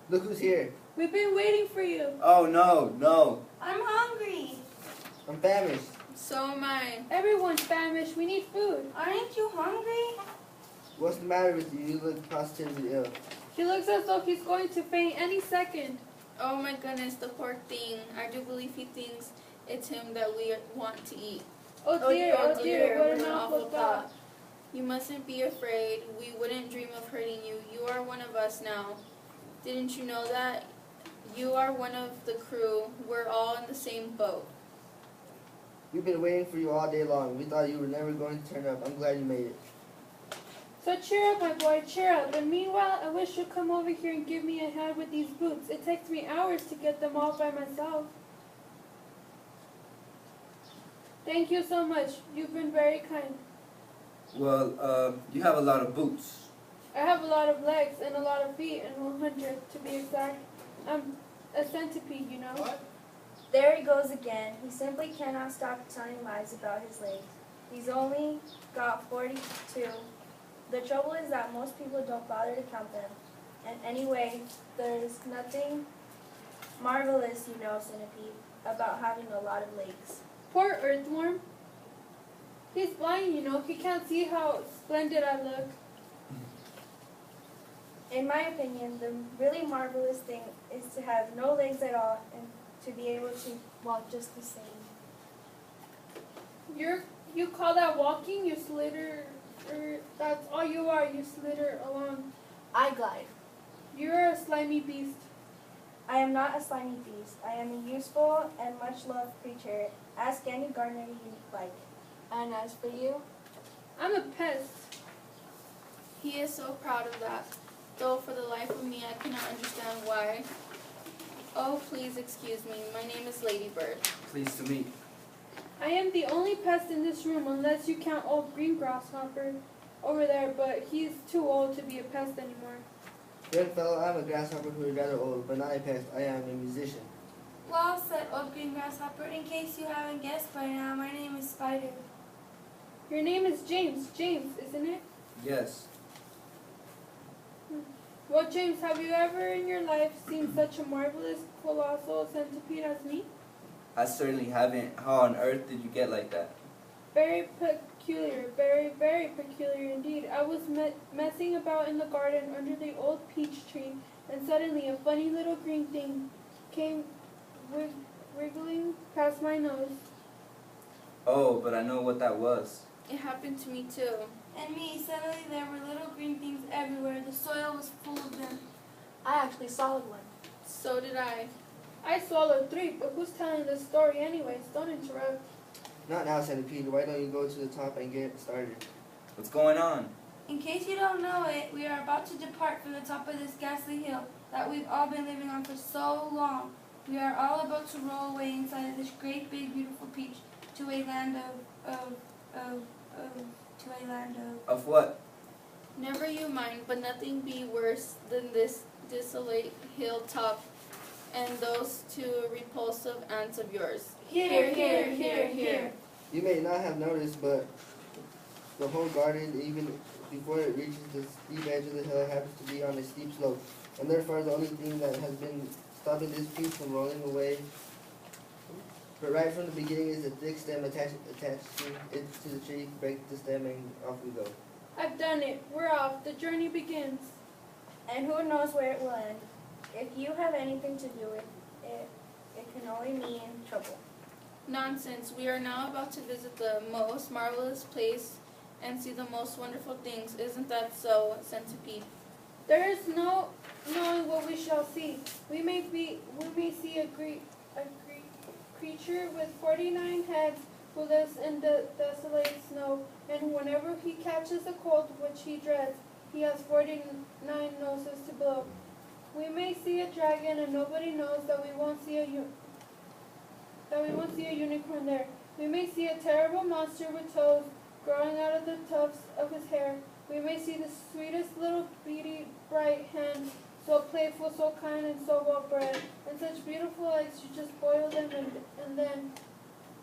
Look who's here. We've been waiting for you. Oh, no, no. I'm hungry. I'm famished. So am I. Everyone's famished. We need food. Aren't you hungry? What's the matter with you? You look positively ill. He looks as though he's going to faint any second. Oh my goodness, the poor thing. I do believe he thinks it's him that we want to eat. Oh dear, what an awful thought. You mustn't be afraid. We wouldn't dream of hurting you. You are one of us now. Didn't you know that? You are one of the crew. We're all in the same boat. We've been waiting for you all day long. We thought you were never going to turn up. I'm glad you made it. So cheer up, my boy, cheer up. And meanwhile, I wish you'd come over here and give me a hand with these boots. It takes me hours to get them off by myself. Thank you so much. You've been very kind. Well, you have a lot of boots. I have a lot of legs and a lot of feet, and 100 to be exact. I'm a centipede, you know. What? There he goes again. He simply cannot stop telling lies about his legs. He's only got 42. The trouble is that most people don't bother to count them. And anyway, there's nothing marvelous, you know, Centipede, about having a lot of legs. Poor Earthworm. He's blind, you know. He can't see how splendid I look. In my opinion, the really marvelous thing is to have no legs at all and to be able to walk just the same. You call that walking? You slither, that's all you are. You slither along. I glide. You're a slimy beast. I am not a slimy beast. I am a useful and much-loved creature. Ask any gardener you like. And as for you? I'm a pest. He is so proud of that. Though for the life of me, I cannot understand why. Oh, please excuse me. My name is Ladybird. Pleased to meet. I am the only pest in this room unless you count old Green Grasshopper over there, but he's too old to be a pest anymore. Young fellow, I'm a grasshopper who is rather old, but not a pest. I am a musician. Well said, old green grasshopper. In case you haven't guessed by now, my name is Spider. Your name is James. James, isn't it? Yes. Well, James, have you ever in your life seen such a marvelous, colossal centipede as me? I certainly haven't. How on earth did you get like that? Very peculiar, very, very peculiar indeed. I was messing about in the garden under the old peach tree, and suddenly a funny little green thing came wriggling past my nose. Oh, but I know what that was. It happened to me too. And me, suddenly there were little green things everywhere. The soil was full of them. I actually swallowed one. So did I. I swallowed 3, but who's telling this story anyways? Don't interrupt. Not now, Centipede. Why don't you go to the top and get started? What's going on? In case you don't know it, we are about to depart from the top of this ghastly hill that we've all been living on for so long. We are all about to roll away inside of this great, big, beautiful peach to a land Of what? Never you mind, but nothing be worse than this desolate hilltop and those 2 repulsive aunts of yours. Here, here, here, here. You may not have noticed, but the whole garden, even before it reaches the steep edge of the hill, happens to be on a steep slope. And therefore, the only thing that has been stopping this peach from rolling away, but right from the beginning, is a thick stem attaching it to the tree. Break the stem and off we go. I've done it. We're off. The journey begins. And who knows where it will end. If you have anything to do with it, it can only mean trouble. Nonsense. We are now about to visit the most marvelous place and see the most wonderful things. Isn't that so, Centipede? There is no knowing what we shall see. We may see a great creature with 49 heads who lives in the desolate snow, and whenever he catches a cold, which he dreads, he has 49 noses to blow. We may see a dragon, and nobody knows that we won't see a unicorn there. We may see a terrible monster with toes growing out of the tufts of his hair. We may see the sweetest little beady bright hen, so playful, so kind, and so well bred, and such beautiful eggs you just boil them and then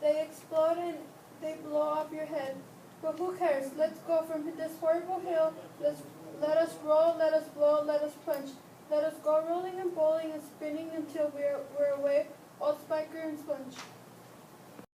they explode and they blow off your head. But who cares? Let's go from this horrible hill. Let us roll, let us blow, let us punch. Let us Go rolling and bowling and spinning until we're away, old Spiker and Sponge.